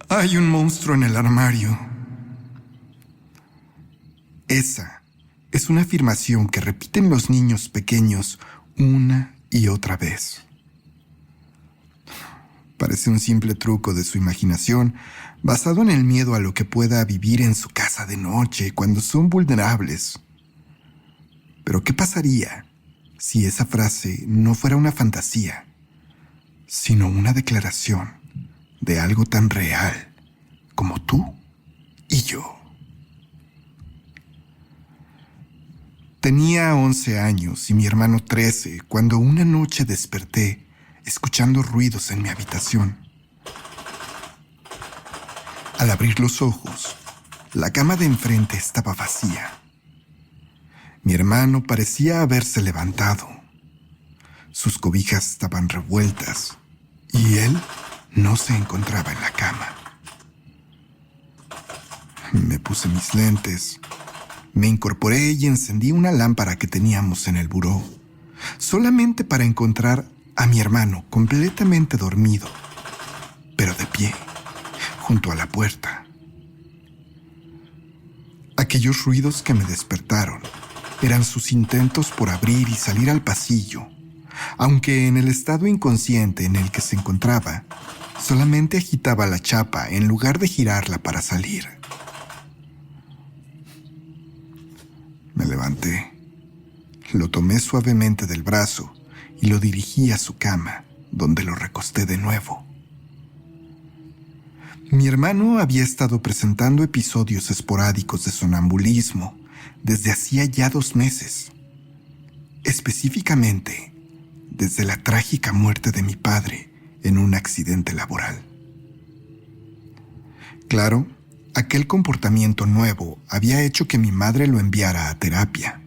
Hay un monstruo en el armario. Esa es una afirmación que repiten los niños pequeños una y otra vez. Parece un simple truco de su imaginación, basado en el miedo a lo que pueda vivir en su casa de noche cuando son vulnerables. Pero ¿qué pasaría si esa frase no fuera una fantasía, sino una declaración de algo tan real como tú y yo? Tenía 11 años y mi hermano 13 cuando una noche desperté escuchando ruidos en mi habitación. Al abrir los ojos, la cama de enfrente estaba vacía. Mi hermano parecía haberse levantado. Sus cobijas estaban revueltas y él no se encontraba en la cama. Me puse mis lentes, me incorporé y encendí una lámpara que teníamos en el buró, solamente para encontrar a mi hermano completamente dormido, pero de pie, junto a la puerta. Aquellos ruidos que me despertaron eran sus intentos por abrir y salir al pasillo, aunque en el estado inconsciente en el que se encontraba, solamente agitaba la chapa en lugar de girarla para salir. Me levanté, lo tomé suavemente del brazo y lo dirigí a su cama, donde lo recosté de nuevo. Mi hermano había estado presentando episodios esporádicos de sonambulismo desde hacía ya 2 meses. Específicamente, desde la trágica muerte de mi padre en un accidente laboral. Claro, aquel comportamiento nuevo había hecho que mi madre lo enviara a terapia,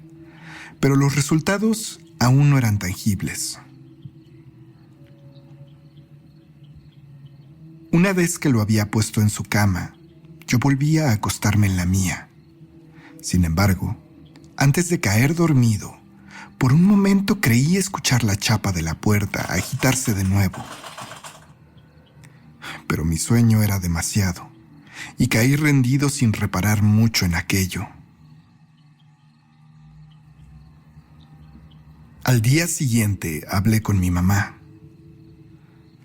pero los resultados aún no eran tangibles. Una vez que lo había puesto en su cama, yo volvía a acostarme en la mía. Sin embargo, antes de caer dormido, por un momento creí escuchar la chapa de la puerta agitarse de nuevo. Pero mi sueño era demasiado, y caí rendido sin reparar mucho en aquello. Al día siguiente hablé con mi mamá.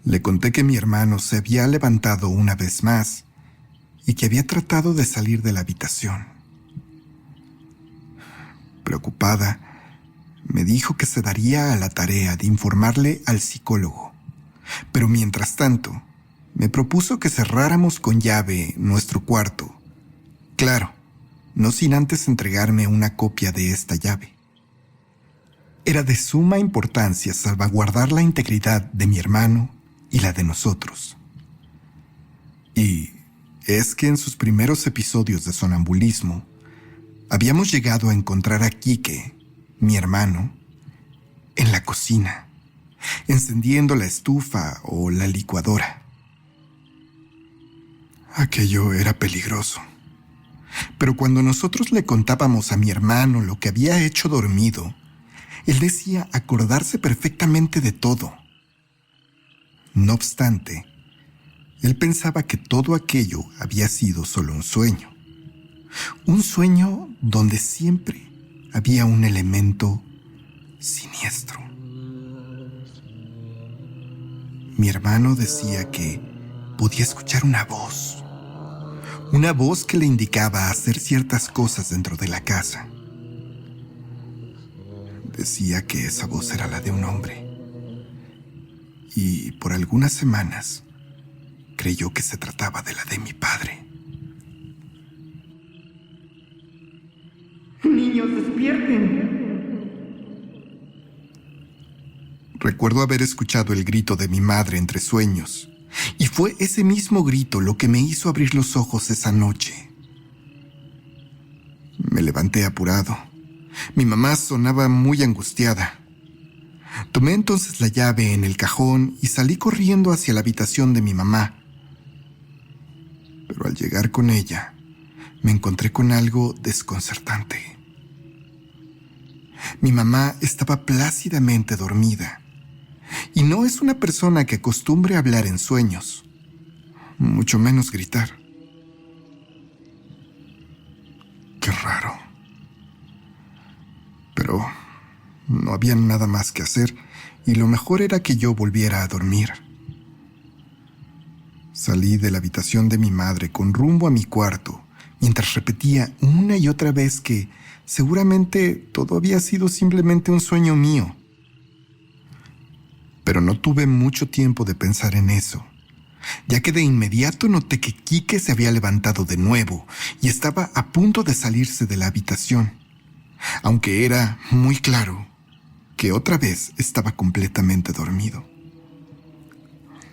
Le conté que mi hermano se había levantado una vez más y que había tratado de salir de la habitación. Preocupada, me dijo que se daría a la tarea de informarle al psicólogo, pero mientras tanto, me propuso que cerráramos con llave nuestro cuarto. Claro, no sin antes entregarme una copia de esta llave. Era de suma importancia salvaguardar la integridad de mi hermano y la de nosotros. Y es que en sus primeros episodios de sonambulismo, habíamos llegado a encontrar a Quique, mi hermano, en la cocina, encendiendo la estufa o la licuadora. Aquello era peligroso. Pero cuando nosotros le contábamos a mi hermano lo que había hecho dormido, él decía acordarse perfectamente de todo. No obstante, él pensaba que todo aquello había sido solo un sueño. Un sueño donde siempre había un elemento siniestro. Mi hermano decía que podía escuchar una voz que le indicaba hacer ciertas cosas dentro de la casa. Decía que esa voz era la de un hombre. Y por algunas semanas creyó que se trataba de la de mi padre. ¡Niños, despierten! Recuerdo haber escuchado el grito de mi madre entre sueños, y fue ese mismo grito lo que me hizo abrir los ojos esa noche. Me levanté apurado. Mi mamá sonaba muy angustiada. Tomé entonces la llave en el cajón y salí corriendo hacia la habitación de mi mamá. Pero al llegar con ella, me encontré con algo desconcertante. Mi mamá estaba plácidamente dormida, y no es una persona que acostumbre a hablar en sueños. mucho menos gritar. Qué raro. Pero no había nada más que hacer y lo mejor era que yo volviera a dormir. Salí de la habitación de mi madre con rumbo a mi cuarto, mientras repetía una y otra vez que seguramente todo había sido simplemente un sueño mío. Pero no tuve mucho tiempo de pensar en eso, ya que de inmediato noté que Quique se había levantado de nuevo y estaba a punto de salirse de la habitación, aunque era muy claro que otra vez estaba completamente dormido.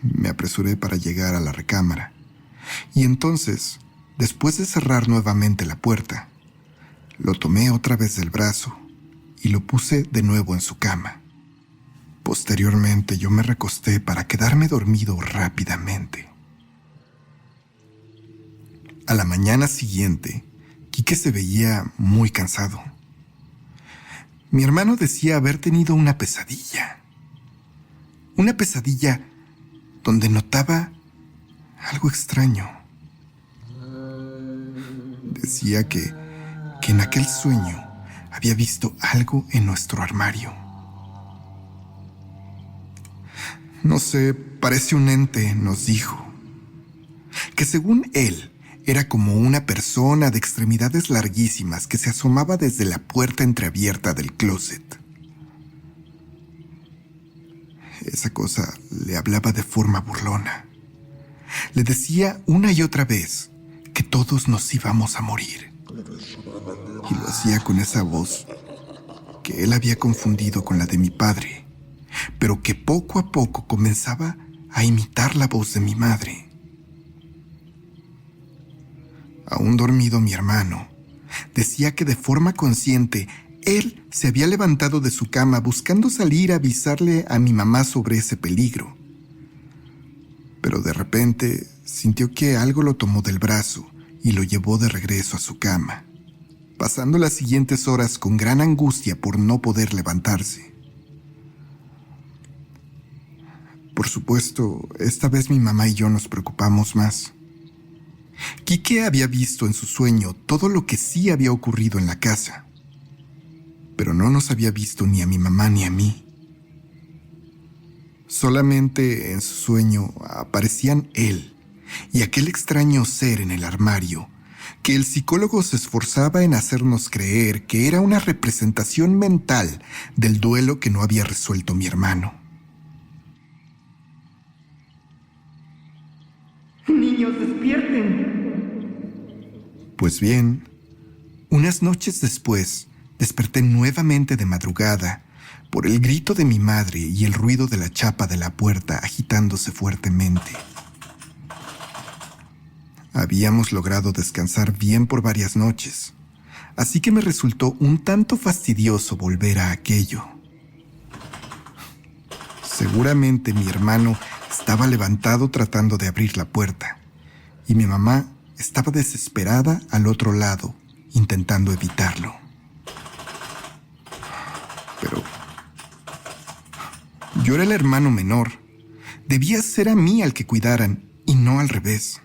Me apresuré para llegar a la recámara, y entonces, después de cerrar nuevamente la puerta, lo tomé otra vez del brazo y lo puse de nuevo en su cama. Posteriormente yo me recosté para quedarme dormido rápidamente. A la mañana siguiente, Quique se veía muy cansado. Mi hermano decía haber tenido una pesadilla. Una pesadilla donde notaba algo extraño. Decía que en aquel sueño había visto algo en nuestro armario. No sé, parece un ente, nos dijo. Que según él, era como una persona de extremidades larguísimas que se asomaba desde la puerta entreabierta del closet. Esa cosa le hablaba de forma burlona. Le decía una y otra vez que todos nos íbamos a morir. Y lo hacía con esa voz que él había confundido con la de mi padre, pero que poco a poco comenzaba a imitar la voz de mi madre. Aún dormido mi hermano, decía que de forma consciente él se había levantado de su cama buscando salir a avisarle a mi mamá sobre ese peligro. Pero de repente sintió que algo lo tomó del brazo y lo llevó de regreso a su cama, pasando las siguientes horas con gran angustia por no poder levantarse. Por supuesto, esta vez mi mamá y yo nos preocupamos más. Quique había visto en su sueño todo lo que sí había ocurrido en la casa, pero no nos había visto ni a mi mamá ni a mí. Solamente en su sueño aparecían él y aquel extraño ser en el armario, que el psicólogo se esforzaba en hacernos creer que era una representación mental del duelo que no había resuelto mi hermano. Niños, despierten. Pues bien, unas noches después, desperté nuevamente de madrugada por el grito de mi madre y el ruido de la chapa de la puerta agitándose fuertemente. Habíamos logrado descansar bien por varias noches, así que me resultó un tanto fastidioso volver a aquello. Seguramente mi hermano estaba levantado tratando de abrir la puerta, y mi mamá estaba desesperada al otro lado, intentando evitarlo. Pero yo era el hermano menor. Debía ser a mí al que cuidaran, y no al revés.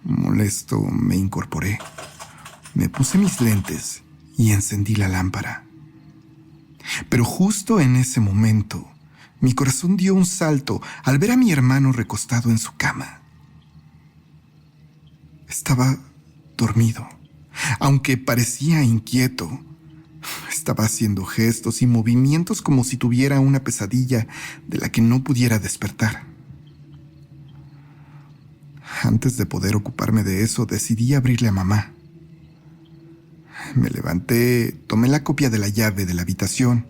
Molesto, me incorporé. Me puse mis lentes y encendí la lámpara. Pero justo en ese momento, mi corazón dio un salto al ver a mi hermano recostado en su cama. Estaba dormido, aunque parecía inquieto. Estaba haciendo gestos y movimientos como si tuviera una pesadilla de la que no pudiera despertar. Antes de poder ocuparme de eso, decidí abrirle a mamá. Me levanté, tomé la copia de la llave de la habitación.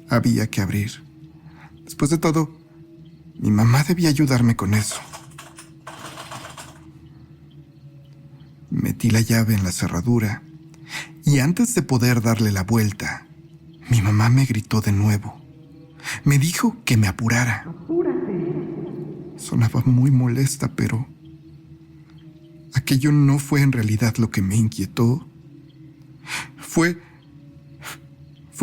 Había que abrir. Después de todo, mi mamá debía ayudarme con eso. Metí la llave en la cerradura y antes de poder darle la vuelta, mi mamá me gritó de nuevo. Me dijo que me apurara. Apúrate. Sonaba muy molesta, pero aquello no fue en realidad lo que me inquietó. Fue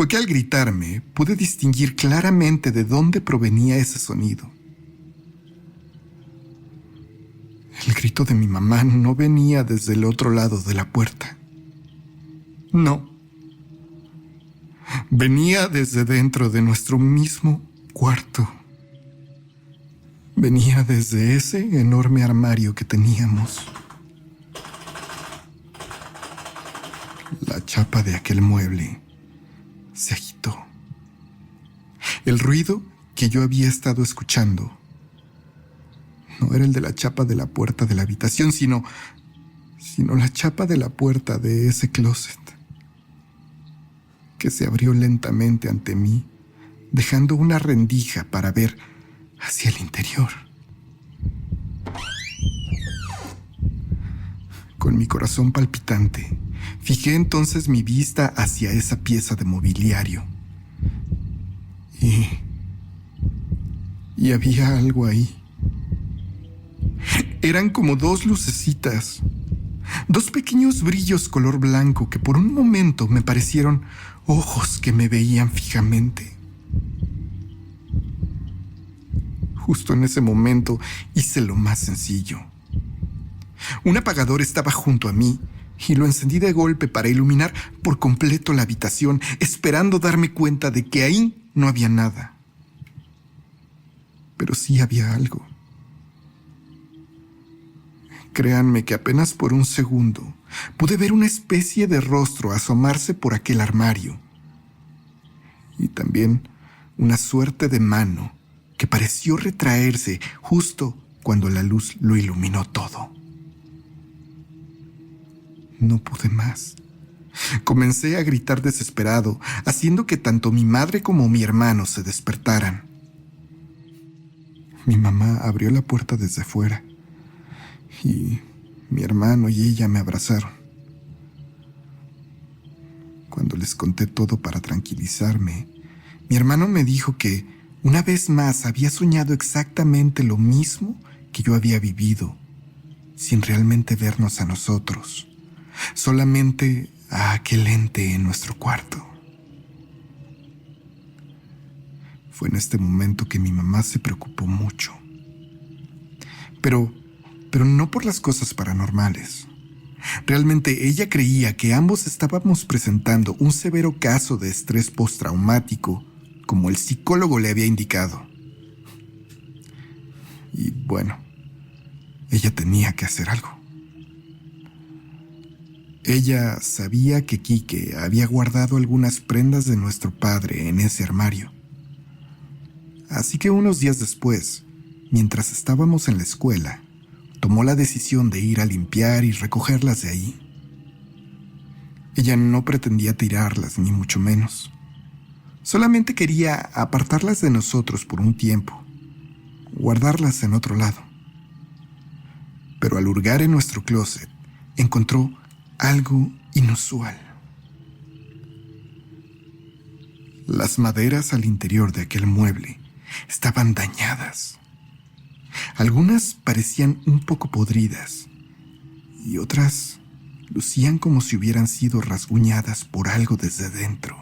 que al gritarme pude distinguir claramente de dónde provenía ese sonido. El grito de mi mamá no venía desde el otro lado de la puerta. No. Venía desde dentro de nuestro mismo cuarto. Venía desde ese enorme armario que teníamos. La chapa de aquel mueble se agitó. El ruido que yo había estado escuchando no era el de la chapa de la puerta de la habitación, sino la chapa de la puerta de ese closet, que se abrió lentamente ante mí, dejando una rendija para ver hacia el interior. Con mi corazón palpitante, fijé entonces mi vista hacia esa pieza de mobiliario. Y había algo ahí. Eran como dos lucecitas, dos pequeños brillos color blanco que por un momento me parecieron ojos que me veían fijamente. Justo en ese momento hice lo más sencillo. Un apagador estaba junto a mí y lo encendí de golpe para iluminar por completo la habitación, esperando darme cuenta de que ahí no había nada. Pero sí había algo. Créanme que apenas por un segundo pude ver una especie de rostro asomarse por aquel armario. Y también una suerte de mano que pareció retraerse justo cuando la luz lo iluminó todo. No pude más. Comencé a gritar desesperado, haciendo que tanto mi madre como mi hermano se despertaran. Mi mamá abrió la puerta desde fuera y mi hermano y ella me abrazaron. Cuando les conté todo para tranquilizarme, mi hermano me dijo que una vez más había soñado exactamente lo mismo que yo había vivido, sin realmente vernos a nosotros, solamente a aquel ente en nuestro cuarto. Fue en este momento que mi mamá se preocupó mucho. Pero no por las cosas paranormales. Realmente ella creía que ambos estábamos presentando un severo caso de estrés postraumático, como el psicólogo le había indicado. Y bueno, ella tenía que hacer algo. Ella sabía que Quique había guardado algunas prendas de nuestro padre en ese armario. Así que unos días después, mientras estábamos en la escuela, tomó la decisión de ir a limpiar y recogerlas de ahí. Ella no pretendía tirarlas, ni mucho menos. Solamente quería apartarlas de nosotros por un tiempo, guardarlas en otro lado. Pero al hurgar en nuestro closet, encontró algo inusual. Las maderas al interior de aquel mueble estaban dañadas. Algunas parecían un poco podridas y otras lucían como si hubieran sido rasguñadas por algo desde dentro.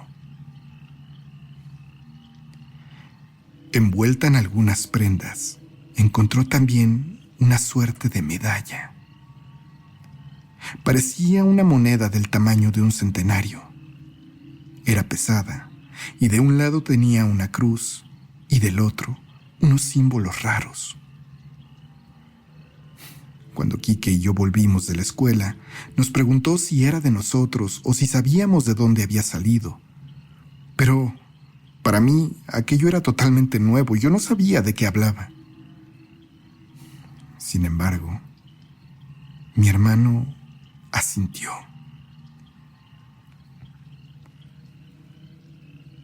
Envuelta en algunas prendas, encontró también una suerte de medalla. Parecía una moneda del tamaño de un centenario. Era pesada y de un lado tenía una cruz y del otro unos símbolos raros. Cuando Quique y yo volvimos de la escuela, nos preguntó si era de nosotros o si sabíamos de dónde había salido. Pero para mí aquello era totalmente nuevo y yo no sabía de qué hablaba. Sin embargo, mi hermano asintió.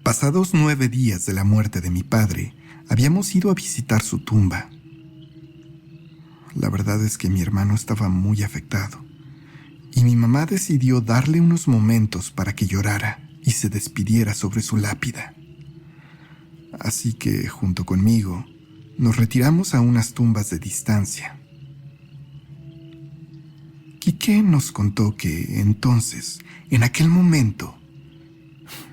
Pasados 9 días de la muerte de mi padre, habíamos ido a visitar su tumba. La verdad es que mi hermano estaba muy afectado y mi mamá decidió darle unos momentos para que llorara y se despidiera sobre su lápida. Así que, junto conmigo, nos retiramos a unas tumbas de distancia. Quique nos contó que entonces, en aquel momento,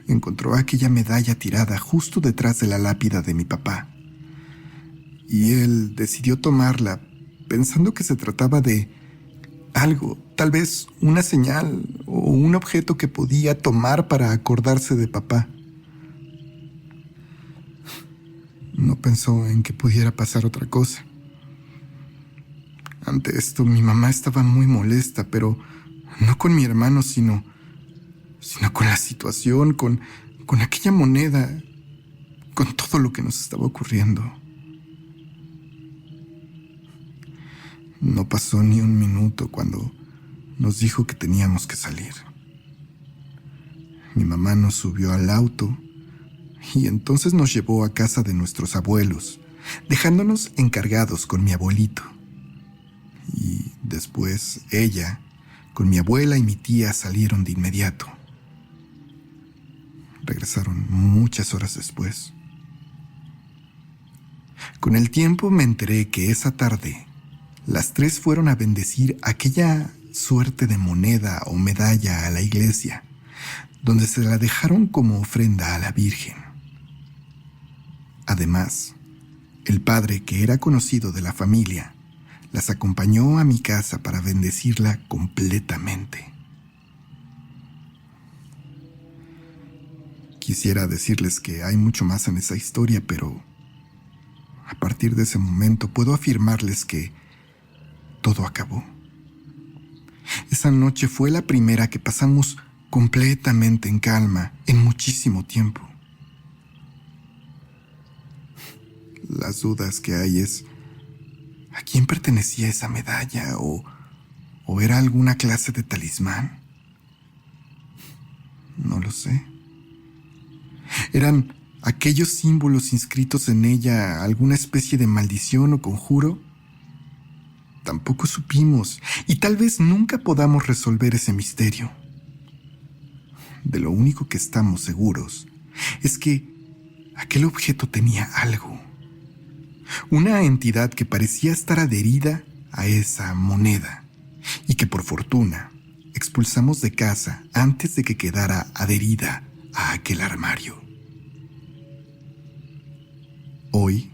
encontró aquella medalla tirada justo detrás de la lápida de mi papá. Y él decidió tomarla pensando que se trataba de algo, tal vez una señal o un objeto que podía tomar para acordarse de papá. No pensó en que pudiera pasar otra cosa. Ante esto, mi mamá estaba muy molesta, pero no con mi hermano, sino con la situación, con aquella moneda, con todo lo que nos estaba ocurriendo. No pasó ni un minuto cuando nos dijo que teníamos que salir. Mi mamá nos subió al auto y entonces nos llevó a casa de nuestros abuelos, dejándonos encargados con mi abuelito. Y después ella, con mi abuela y mi tía, salieron de inmediato. Regresaron muchas horas después. Con el tiempo me enteré que esa tarde las tres fueron a bendecir aquella suerte de moneda o medalla a la iglesia, donde se la dejaron como ofrenda a la Virgen. Además, el padre, que era conocido de la familia, las acompañó a mi casa para bendecirla completamente. Quisiera decirles que hay mucho más en esa historia, pero a partir de ese momento puedo afirmarles que todo acabó. Esa noche fue la primera que pasamos completamente en calma en muchísimo tiempo. Las dudas que hay es: ¿a quién pertenecía esa medalla? ¿O era alguna clase de talismán? No lo sé. ¿Eran aquellos símbolos inscritos en ella alguna especie de maldición o conjuro? Tampoco supimos, y tal vez nunca podamos resolver ese misterio. De lo único que estamos seguros es que aquel objeto tenía algo. Una entidad que parecía estar adherida a esa moneda y que por fortuna expulsamos de casa antes de que quedara adherida a aquel armario. Hoy,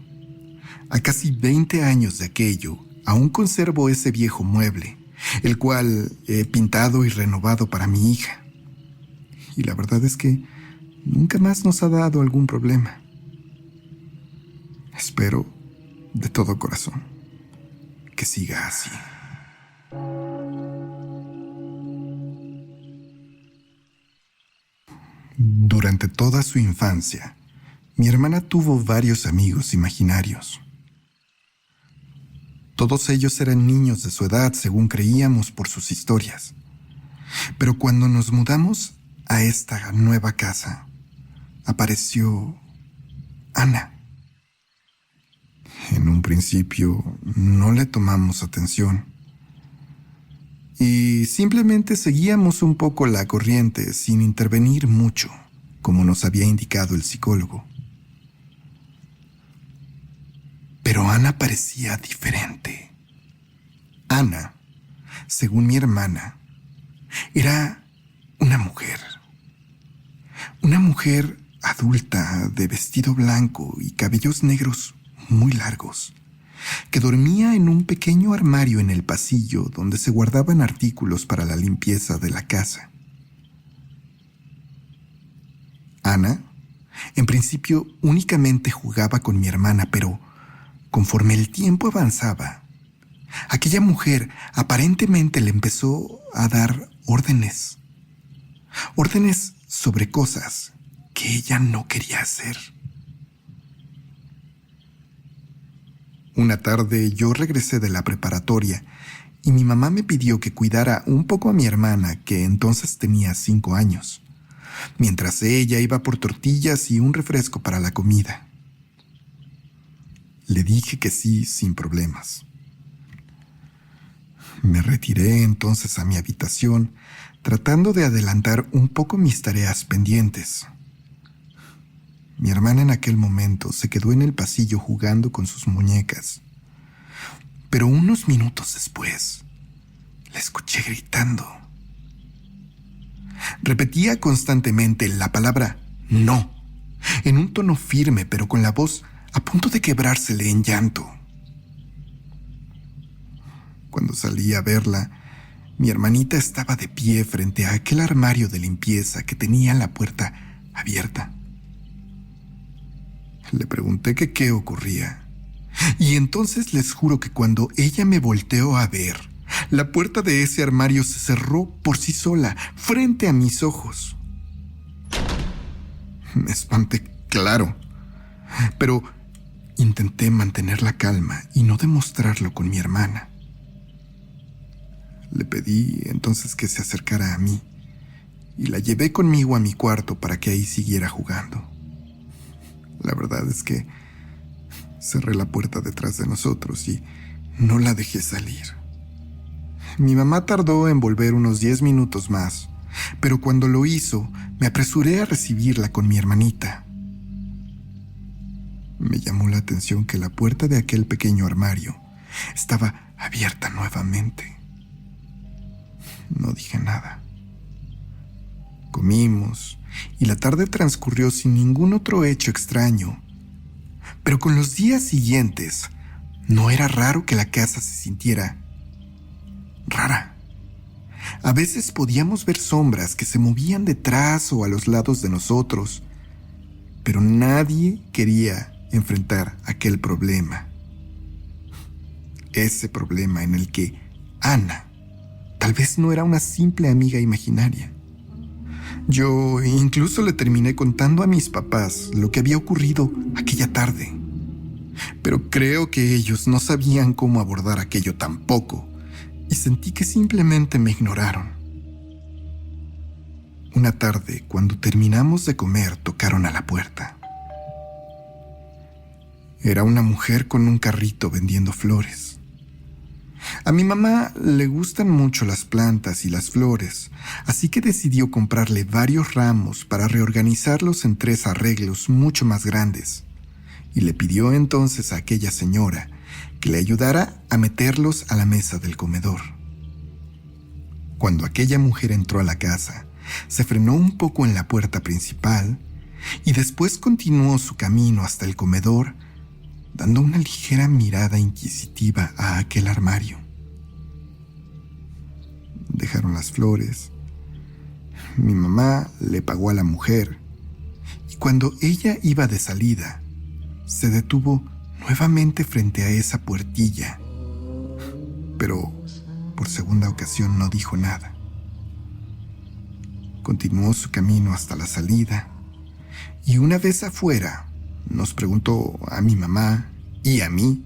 a casi 20 años de aquello, aún conservo ese viejo mueble, el cual he pintado y renovado para mi hija. Y la verdad es que nunca más nos ha dado algún problema. Espero, de todo corazón, que siga así. Durante toda su infancia, mi hermana tuvo varios amigos imaginarios. Todos ellos eran niños de su edad, según creíamos por sus historias. Pero cuando nos mudamos a esta nueva casa, apareció Ana. En un principio no le tomamos atención y simplemente seguíamos un poco la corriente sin intervenir mucho, como nos había indicado el psicólogo. Pero Ana parecía diferente. Ana, según mi hermana, era una mujer. Una mujer adulta, de vestido blanco y cabellos negros muy largos, que dormía en un pequeño armario en el pasillo donde se guardaban artículos para la limpieza de la casa. Ana, en principio, únicamente jugaba con mi hermana, pero conforme el tiempo avanzaba, aquella mujer aparentemente le empezó a dar órdenes. Órdenes sobre cosas que ella no quería hacer. Una tarde yo regresé de la preparatoria y mi mamá me pidió que cuidara un poco a mi hermana, que entonces tenía 5 años, mientras ella iba por tortillas y un refresco para la comida. Le dije que sí, sin problemas. Me retiré entonces a mi habitación, tratando de adelantar un poco mis tareas pendientes. Mi hermana en aquel momento se quedó en el pasillo jugando con sus muñecas. Pero unos minutos después, la escuché gritando. Repetía constantemente la palabra no, en un tono firme, pero con la voz a punto de quebrársele en llanto. Cuando salí a verla, mi hermanita estaba de pie frente a aquel armario de limpieza que tenía la puerta abierta. Le pregunté que qué ocurría, y entonces les juro que cuando ella me volteó a ver, la puerta de ese armario se cerró por sí sola, frente a mis ojos. Me espanté, claro, pero intenté mantener la calma y no demostrarlo con mi hermana. Le pedí entonces que se acercara a mí y la llevé conmigo a mi cuarto para que ahí siguiera jugando. La verdad es que cerré la puerta detrás de nosotros y no la dejé salir. Mi mamá tardó en volver unos 10 minutos más, pero cuando lo hizo, me apresuré a recibirla con mi hermanita. Me llamó la atención que la puerta de aquel pequeño armario estaba abierta nuevamente. No dije nada. Comimos y la tarde transcurrió sin ningún otro hecho extraño. Pero con los días siguientes, no era raro que la casa se sintiera rara. A veces podíamos ver sombras que se movían detrás o a los lados de nosotros, pero nadie quería enfrentar aquel problema. Ese problema en el que Ana tal vez no era una simple amiga imaginaria. Yo incluso le terminé contando a mis papás lo que había ocurrido aquella tarde, pero creo que ellos no sabían cómo abordar aquello tampoco, y sentí que simplemente me ignoraron. Una tarde, cuando terminamos de comer, tocaron a la puerta. Era una mujer con un carrito vendiendo flores. A mi mamá le gustan mucho las plantas y las flores, así que decidió comprarle varios ramos para reorganizarlos en 3 arreglos mucho más grandes, y le pidió entonces a aquella señora que le ayudara a meterlos a la mesa del comedor. Cuando aquella mujer entró a la casa, se frenó un poco en la puerta principal y después continuó su camino hasta el comedor, dando una ligera mirada inquisitiva a aquel armario. Dejaron las flores. Mi mamá le pagó a la mujer y cuando ella iba de salida, se detuvo nuevamente frente a esa puertilla, pero por segunda ocasión no dijo nada. Continuó su camino hasta la salida y una vez afuera nos preguntó a mi mamá y a mí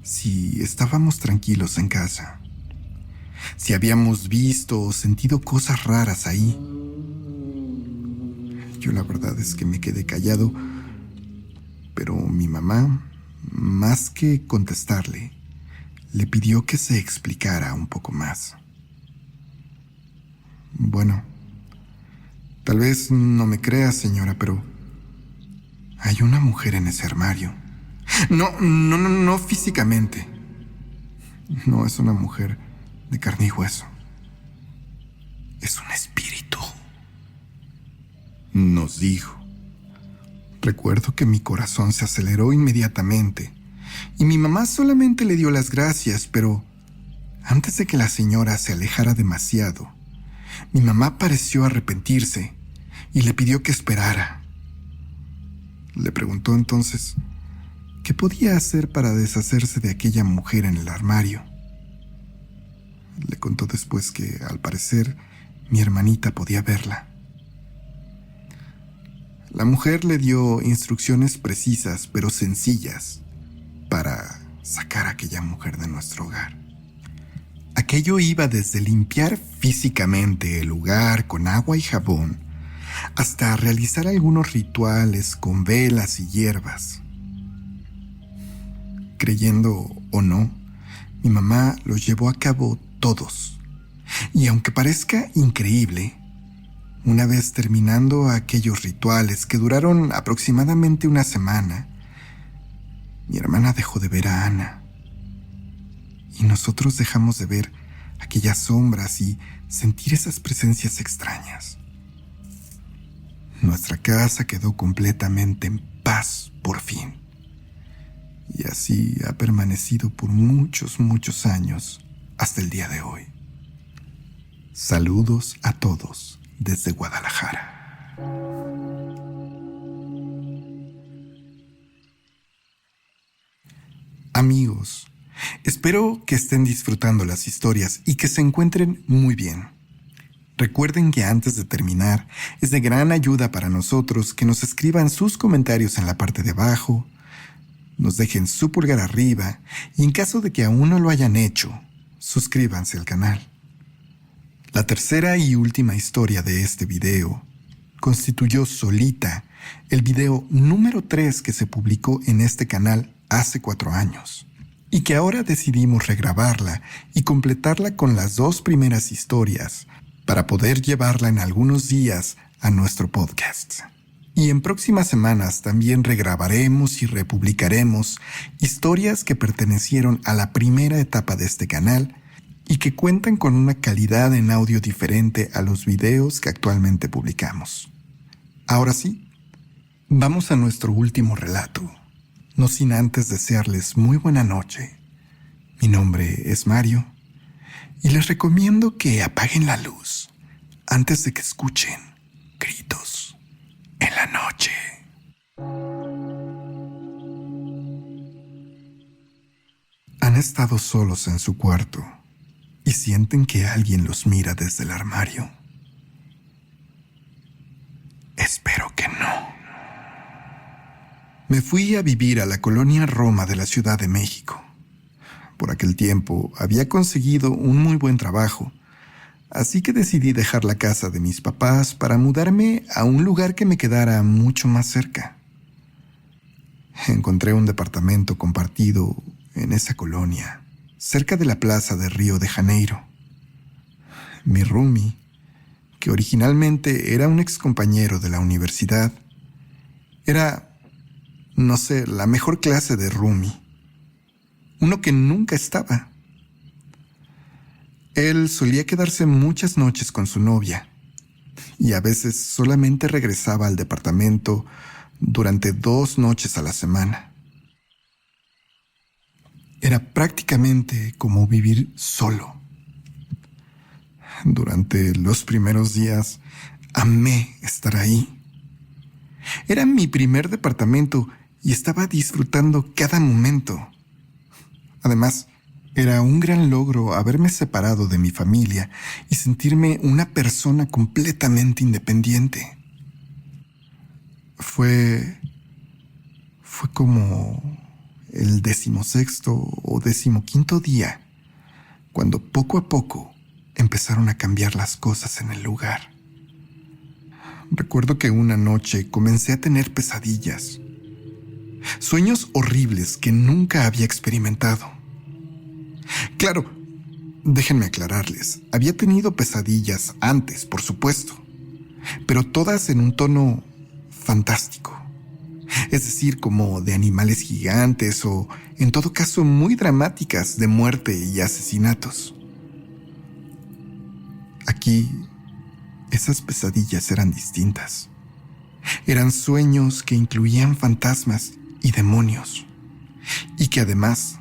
si estábamos tranquilos en casa, si habíamos visto o sentido cosas raras ahí. Yo la verdad es que me quedé callado, pero mi mamá, más que contestarle, le pidió que se explicara un poco más. Bueno, tal vez no me crea, señora, pero hay una mujer en ese armario. No físicamente. No es una mujer de carne y hueso. Es un espíritu, nos dijo. Recuerdo que mi corazón se aceleró inmediatamente y mi mamá solamente le dio las gracias, pero antes de que la señora se alejara demasiado, mi mamá pareció arrepentirse y le pidió que esperara. Le preguntó entonces qué podía hacer para deshacerse de aquella mujer en el armario. Le contó después que, al parecer, mi hermanita podía verla. La mujer le dio instrucciones precisas pero sencillas para sacar a aquella mujer de nuestro hogar. Aquello iba desde limpiar físicamente el lugar con agua y jabón hasta realizar algunos rituales con velas y hierbas. Creyendo o no, mi mamá los llevó a cabo todos. Y aunque parezca increíble, una vez terminando aquellos rituales que duraron aproximadamente una semana, mi hermana dejó de ver a Ana. Y nosotros dejamos de ver aquellas sombras y sentir esas presencias extrañas. Nuestra casa quedó completamente en paz por fin. Y así ha permanecido por muchos, muchos años hasta el día de hoy. Saludos a todos desde Guadalajara. Amigos, espero que estén disfrutando las historias y que se encuentren muy bien. Recuerden que antes de terminar, es de gran ayuda para nosotros que nos escriban sus comentarios en la parte de abajo, nos dejen su pulgar arriba y en caso de que aún no lo hayan hecho, suscríbanse al canal. La tercera y última historia de este video constituyó solita el video número 3 que se publicó en este canal hace 4 años y que ahora decidimos regrabarla y completarla con las 2 primeras historias para poder llevarla en algunos días a nuestro podcast. Y en próximas semanas también regrabaremos y republicaremos historias que pertenecieron a la primera etapa de este canal y que cuentan con una calidad en audio diferente a los videos que actualmente publicamos. Ahora sí, vamos a nuestro último relato, no sin antes desearles muy buena noche. Mi nombre es Mario y les recomiendo que apaguen la luz antes de que escuchen gritos en la noche. Han estado solos en su cuarto y sienten que alguien los mira desde el armario. Espero que no. Me fui a vivir a la colonia Roma de la Ciudad de México. Por aquel tiempo había conseguido un muy buen trabajo, así que decidí dejar la casa de mis papás para mudarme a un lugar que me quedara mucho más cerca. Encontré un departamento compartido en esa colonia, cerca de la plaza de Río de Janeiro. Mi roomie, que originalmente era un excompañero de la universidad, era, no sé, la mejor clase de roomie. Uno que nunca estaba. Él solía quedarse muchas noches con su novia y a veces solamente regresaba al departamento durante 2 noches a la semana. Era prácticamente como vivir solo. Durante los primeros días amé estar ahí. Era mi primer departamento y estaba disfrutando cada momento. Además, era un gran logro haberme separado de mi familia y sentirme una persona completamente independiente. Fue como el 16º o 15º día, cuando poco a poco empezaron a cambiar las cosas en el lugar. Recuerdo que una noche comencé a tener pesadillas, sueños horribles que nunca había experimentado. Claro, déjenme aclararles, había tenido pesadillas antes, por supuesto, pero todas en un tono fantástico. Es decir, como de animales gigantes o, en todo caso, muy dramáticas de muerte y asesinatos. Aquí, esas pesadillas eran distintas. Eran sueños que incluían fantasmas y demonios, y que además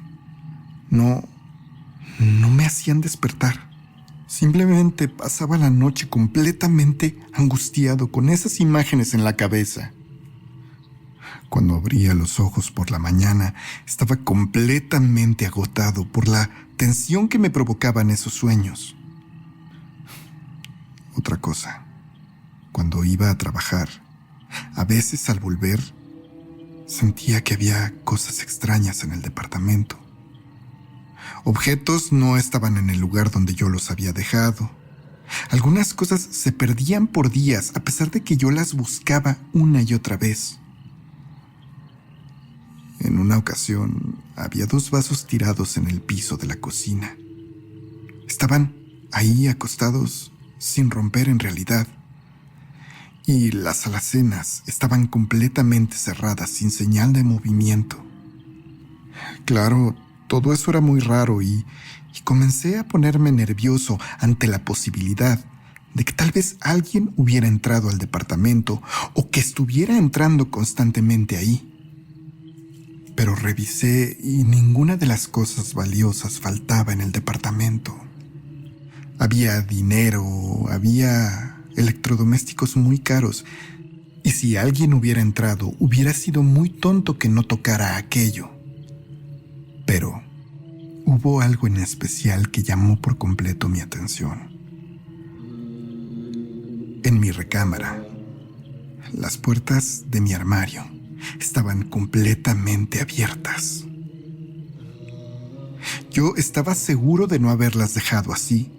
no me hacían despertar. Simplemente pasaba la noche completamente angustiado con esas imágenes en la cabeza. Cuando abría los ojos por la mañana, estaba completamente agotado por la tensión que me provocaban esos sueños. Otra cosa, cuando iba a trabajar, a veces al volver, sentía que había cosas extrañas en el departamento. Objetos no estaban en el lugar donde yo los había dejado. Algunas cosas se perdían por días a pesar de que yo las buscaba una y otra vez. En una ocasión, había 2 vasos tirados en el piso de la cocina. Estaban ahí acostados sin romper en realidad. Y las alacenas estaban completamente cerradas sin señal de movimiento. Claro, todo eso era muy raro y comencé a ponerme nervioso ante la posibilidad de que tal vez alguien hubiera entrado al departamento o que estuviera entrando constantemente ahí. pero revisé y ninguna de las cosas valiosas faltaba en el departamento. Había dinero, había electrodomésticos muy caros, y si alguien hubiera entrado, hubiera sido muy tonto que no tocara aquello. Pero hubo algo en especial que llamó por completo mi atención. En mi recámara, las puertas de mi armario estaban completamente abiertas. Yo estaba seguro de no haberlas dejado así,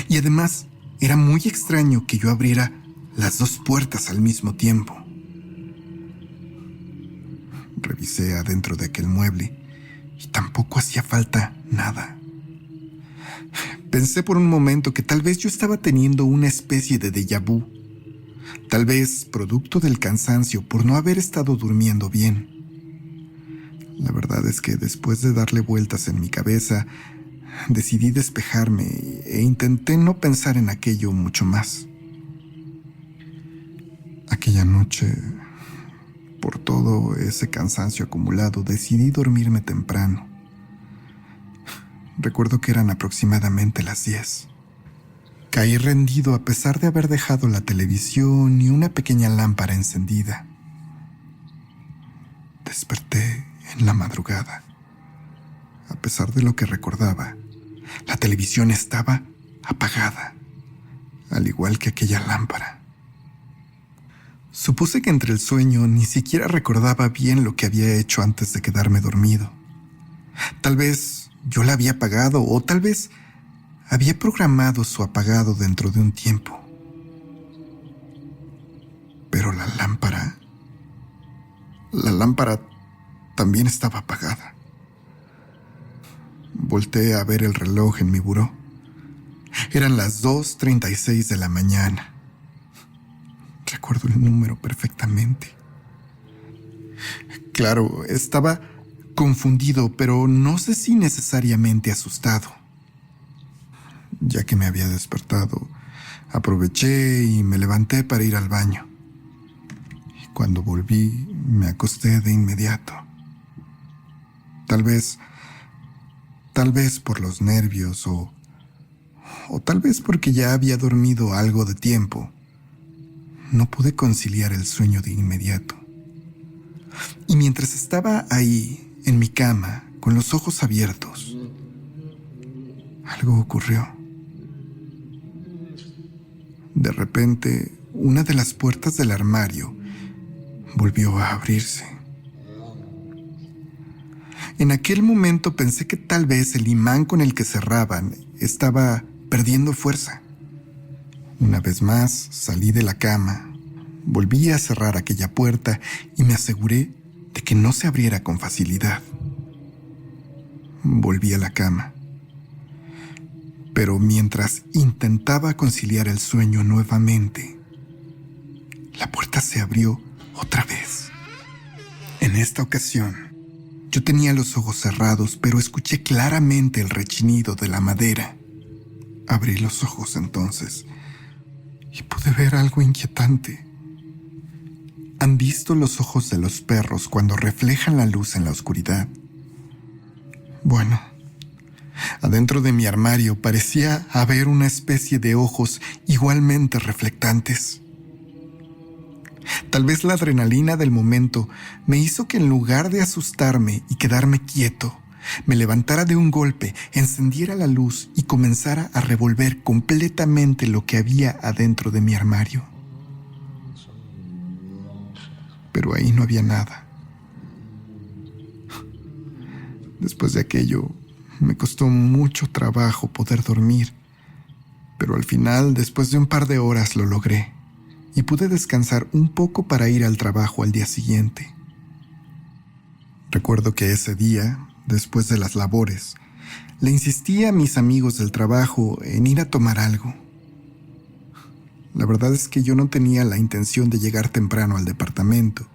y además era muy extraño que yo abriera las dos puertas al mismo tiempo. Revisé adentro de aquel mueble y tampoco hacía falta nada. Pensé por un momento que tal vez yo estaba teniendo una especie de déjà vu, tal vez producto del cansancio por no haber estado durmiendo bien. La verdad es que después de darle vueltas en mi cabeza, decidí despejarme e intenté no pensar en aquello mucho más. Aquella noche, por todo ese cansancio acumulado, decidí dormirme temprano. Recuerdo que eran aproximadamente las 10. Caí rendido a pesar de haber dejado la televisión y una pequeña lámpara encendida. Desperté en la madrugada. A pesar de lo que recordaba, la televisión estaba apagada, al igual que aquella lámpara. Supuse que entre el sueño ni siquiera recordaba bien lo que había hecho antes de quedarme dormido. Tal vez yo la había apagado o tal vez había programado su apagado dentro de un tiempo. Pero la lámpara también estaba apagada. Volteé a ver el reloj en mi buró. Eran las 2:36 de la mañana. Recuerdo el número perfectamente. Claro, estaba confundido, pero no sé si necesariamente asustado. Ya que me había despertado, aproveché y me levanté para ir al baño. Y cuando volví, me acosté de inmediato. Tal vez por los nervios o tal vez porque ya había dormido algo de tiempo. No pude conciliar el sueño de inmediato. Y mientras estaba ahí, en mi cama, con los ojos abiertos, algo ocurrió. De repente, una de las puertas del armario volvió a abrirse. En aquel momento pensé que tal vez el imán con el que cerraban estaba perdiendo fuerza. Una vez más salí de la cama, volví a cerrar aquella puerta y me aseguré de que no se abriera con facilidad. Volví a la cama. Pero mientras intentaba conciliar el sueño nuevamente, la puerta se abrió otra vez. En esta ocasión, yo tenía los ojos cerrados, pero escuché claramente el rechinido de la madera. Abrí los ojos entonces y pude ver algo inquietante. ¿Han visto los ojos de los perros cuando reflejan la luz en la oscuridad? Bueno, adentro de mi armario parecía haber una especie de ojos igualmente reflectantes. Tal vez la adrenalina del momento me hizo que en lugar de asustarme y quedarme quieto, me levantara de un golpe, encendiera la luz y comenzara a revolver completamente lo que había adentro de mi armario. Pero ahí no había nada. Después de aquello, me costó mucho trabajo poder dormir, pero al final, después de un par de horas, lo logré y pude descansar un poco para ir al trabajo al día siguiente. Recuerdo que ese día, después de las labores, le insistí a mis amigos del trabajo en ir a tomar algo. La verdad es que yo no tenía la intención de llegar temprano al departamento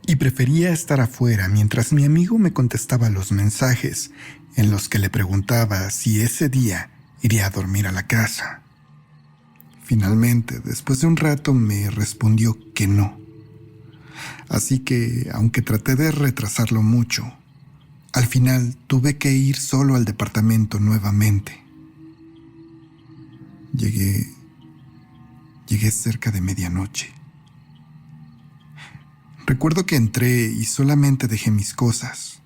y prefería estar afuera mientras mi amigo me contestaba los mensajes en los que le preguntaba si ese día iría a dormir a la casa. Finalmente, después de un rato, me respondió que no. Así que, aunque traté de retrasarlo mucho, al final tuve que ir solo al departamento nuevamente. Llegué cerca de medianoche. Recuerdo que entré y solamente dejé mis cosas.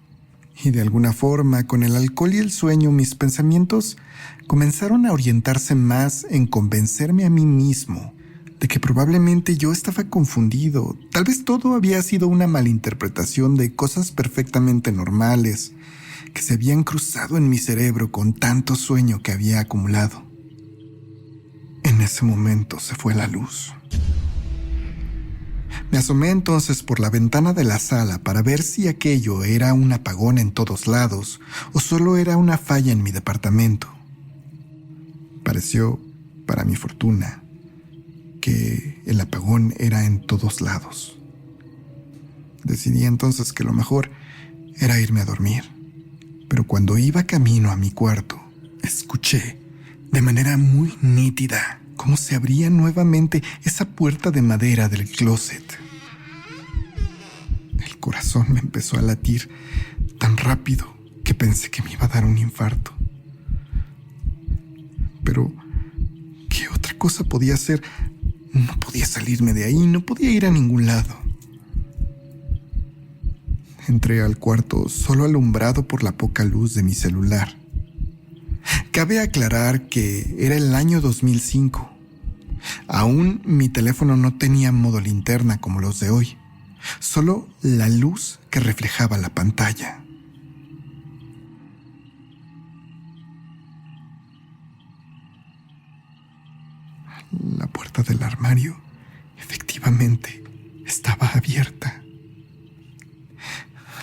Y de alguna forma, con el alcohol y el sueño, mis pensamientos comenzaron a orientarse más en convencerme a mí mismo de que probablemente yo estaba confundido. Tal vez todo había sido una malinterpretación de cosas perfectamente normales que se habían cruzado en mi cerebro con tanto sueño que había acumulado. En ese momento se fue la luz. Me asomé entonces por la ventana de la sala para ver si aquello era un apagón en todos lados o solo era una falla en mi departamento. Pareció, para mi fortuna, que el apagón era en todos lados. Decidí entonces que lo mejor era irme a dormir. Pero cuando iba camino a mi cuarto, escuché de manera muy nítida cómo se abría nuevamente esa puerta de madera del closet. El corazón me empezó a latir tan rápido que pensé que me iba a dar un infarto. Pero, ¿qué otra cosa podía hacer? No podía salirme de ahí, no podía ir a ningún lado. Entré al cuarto solo alumbrado por la poca luz de mi celular. Cabe aclarar que era el año 2005. Aún mi teléfono no tenía modo linterna como los de hoy, solo la luz que reflejaba la pantalla. La puerta del armario, efectivamente, estaba abierta.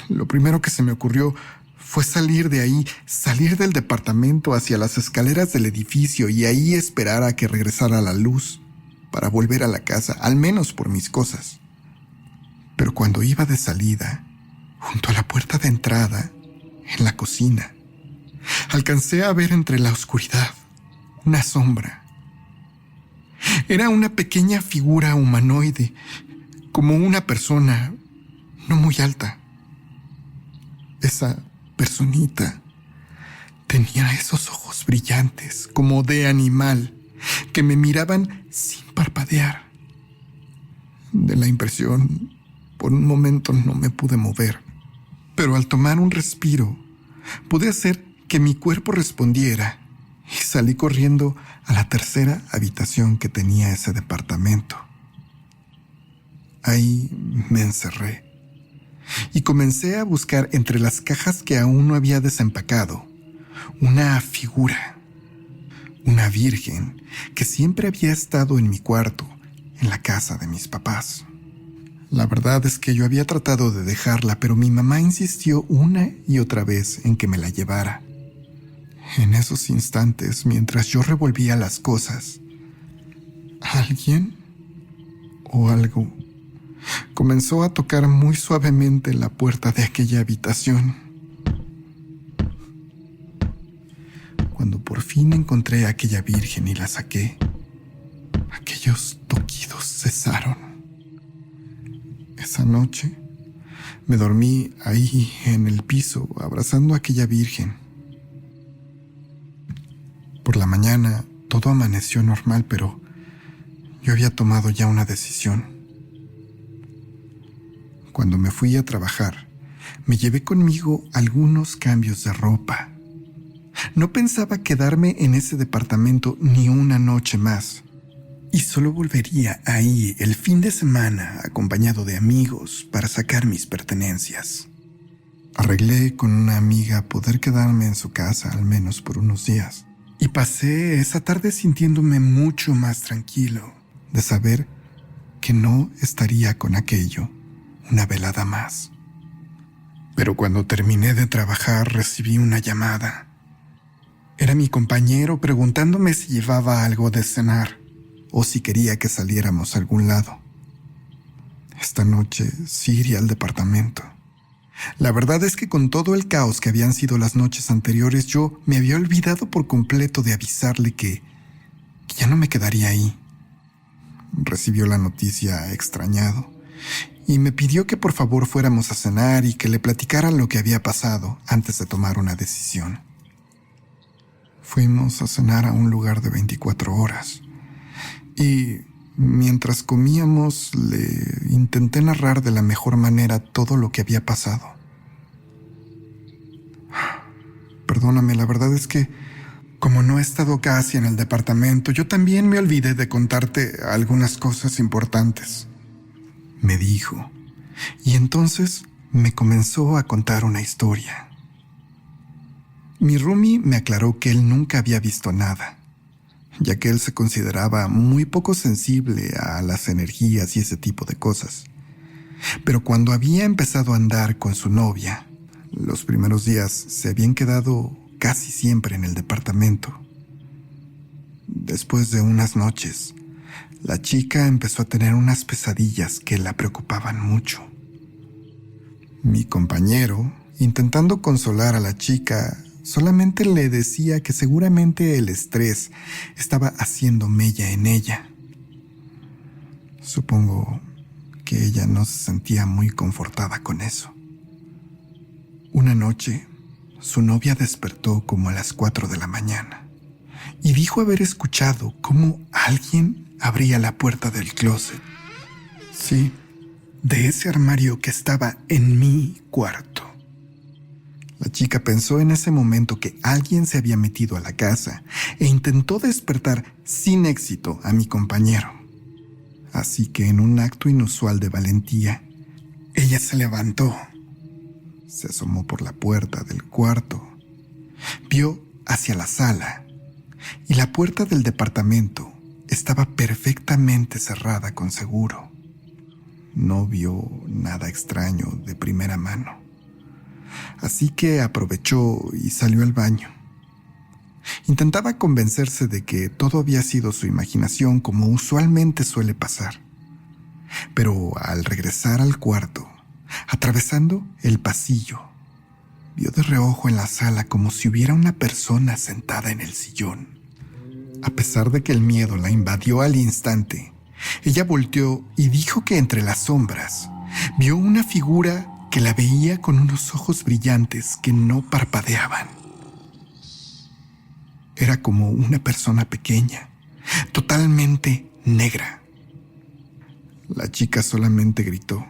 Lo primero que se me ocurrió fue salir de ahí, salir del departamento hacia las escaleras del edificio y ahí esperar a que regresara la luz para volver a la casa, al menos por mis cosas. Pero cuando iba de salida, junto a la puerta de entrada, en la cocina, alcancé a ver entre la oscuridad una sombra. Era una pequeña figura humanoide, como una persona no muy alta. Esa personita tenía esos ojos brillantes, como de animal, que me miraban sin parpadear. De la impresión, por un momento no me pude mover, pero al tomar un respiro, pude hacer que mi cuerpo respondiera y salí corriendo a la tercera habitación que tenía ese departamento. Ahí me encerré y comencé a buscar entre las cajas que aún no había desempacado una figura, una virgen que siempre había estado en mi cuarto, en la casa de mis papás. La verdad es que yo había tratado de dejarla, pero mi mamá insistió una y otra vez en que me la llevara. En esos instantes, mientras yo revolvía las cosas, alguien o algo comenzó a tocar muy suavemente la puerta de aquella habitación. Cuando por fin encontré a aquella virgen y la saqué, aquellos toquidos cesaron. Esa noche me dormí ahí en el piso, abrazando a aquella virgen. Por la mañana todo amaneció normal, pero yo había tomado ya una decisión. Cuando me fui a trabajar, me llevé conmigo algunos cambios de ropa. No pensaba quedarme en ese departamento ni una noche más, y solo volvería ahí el fin de semana acompañado de amigos para sacar mis pertenencias. Arreglé con una amiga poder quedarme en su casa al menos por unos días, y pasé esa tarde sintiéndome mucho más tranquilo de saber que no estaría con aquello una velada más. Pero cuando terminé de trabajar recibí una llamada. Era mi compañero preguntándome si llevaba algo de cenar o si quería que saliéramos a algún lado. Esta noche sí iría al departamento. La verdad es que con todo el caos que habían sido las noches anteriores, yo me había olvidado por completo de avisarle que ya no me quedaría ahí. Recibió la noticia extrañado y me pidió que por favor fuéramos a cenar y que le platicara lo que había pasado antes de tomar una decisión. Fuimos a cenar a un lugar de 24 horas y mientras comíamos le intenté narrar de la mejor manera todo lo que había pasado. Perdóname, la verdad es que como no he estado casi en el departamento, yo también me olvidé de contarte algunas cosas importantes, me dijo, y entonces me comenzó a contar una historia. Mi roomie me aclaró que él nunca había visto nada, ya que él se consideraba muy poco sensible a las energías y ese tipo de cosas. Pero cuando había empezado a andar con su novia, los primeros días se habían quedado casi siempre en el departamento. Después de unas noches, la chica empezó a tener unas pesadillas que la preocupaban mucho. Mi compañero, intentando consolar a la chica, solamente le decía que seguramente el estrés estaba haciendo mella en ella. Supongo que ella no se sentía muy confortada con eso. Una noche, su novia despertó como a las 4 de la mañana y dijo haber escuchado cómo alguien abría la puerta del closet. Sí, de ese armario que estaba en mi cuarto. La chica pensó en ese momento que alguien se había metido a la casa e intentó despertar sin éxito a mi compañero. Así que en un acto inusual de valentía, ella se levantó, se asomó por la puerta del cuarto, vio hacia la sala y la puerta del departamento estaba perfectamente cerrada con seguro. No vio nada extraño de primera mano. Así que aprovechó y salió al baño. Intentaba convencerse de que todo había sido su imaginación, como usualmente suele pasar. Pero al regresar al cuarto, atravesando el pasillo, vio de reojo en la sala como si hubiera una persona sentada en el sillón. A pesar de que el miedo la invadió al instante, ella volteó y dijo que entre las sombras vio una figura que la veía con unos ojos brillantes que no parpadeaban. Era como una persona pequeña, totalmente negra. La chica solamente gritó,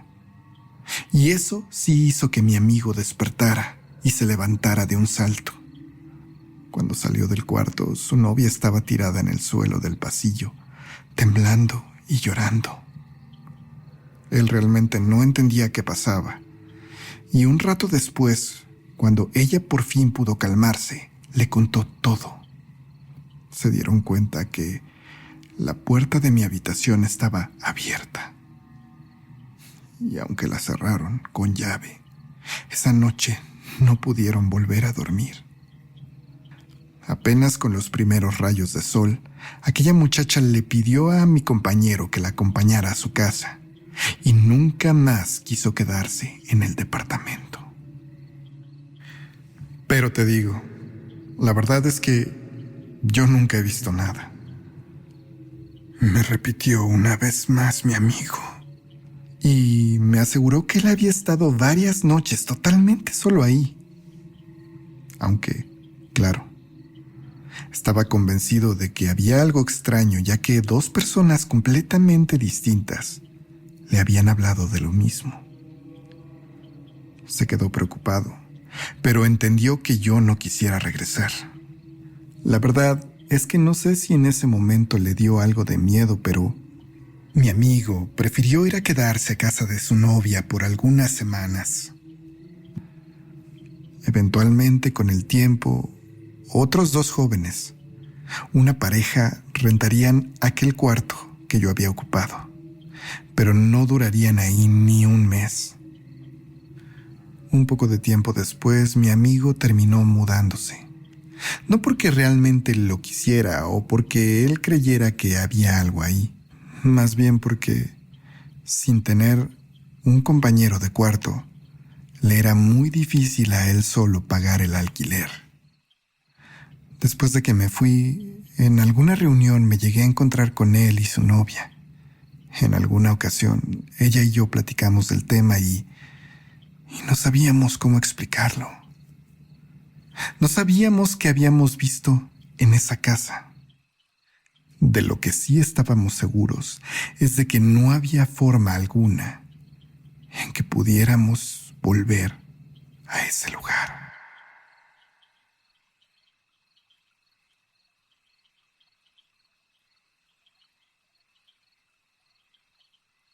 y eso sí hizo que mi amigo despertara y se levantara de un salto. Cuando salió del cuarto, su novia estaba tirada en el suelo del pasillo, temblando y llorando. Él realmente no entendía qué pasaba. Y un rato después, cuando ella por fin pudo calmarse, le contó todo. Se dieron cuenta que la puerta de mi habitación estaba abierta. Y aunque la cerraron con llave, esa noche no pudieron volver a dormir. Apenas con los primeros rayos de sol, aquella muchacha le pidió a mi compañero que la acompañara a su casa. Y nunca más quiso quedarse en el departamento. Pero te digo, la verdad es que yo nunca he visto nada. Me repitió una vez más mi amigo y me aseguró que él había estado varias noches totalmente solo ahí. Aunque, claro, estaba convencido de que había algo extraño, ya que 2 personas completamente distintas le habían hablado de lo mismo. Se quedó preocupado, pero entendió que yo no quisiera regresar. La verdad es que no sé si en ese momento le dio algo de miedo, pero mi amigo prefirió ir a quedarse a casa de su novia por algunas semanas. Eventualmente, con el tiempo, otros 2 jóvenes, una pareja, rentarían aquel cuarto que yo había ocupado. Pero no durarían ahí ni un mes. Un poco de tiempo después, mi amigo terminó mudándose. No porque realmente lo quisiera o porque él creyera que había algo ahí. Más bien porque, sin tener un compañero de cuarto, le era muy difícil a él solo pagar el alquiler. Después de que me fui, en alguna reunión me llegué a encontrar con él y su novia. En alguna ocasión, ella y yo platicamos del tema y no sabíamos cómo explicarlo. No sabíamos qué habíamos visto en esa casa. De lo que sí estábamos seguros es de que no había forma alguna en que pudiéramos volver a ese lugar.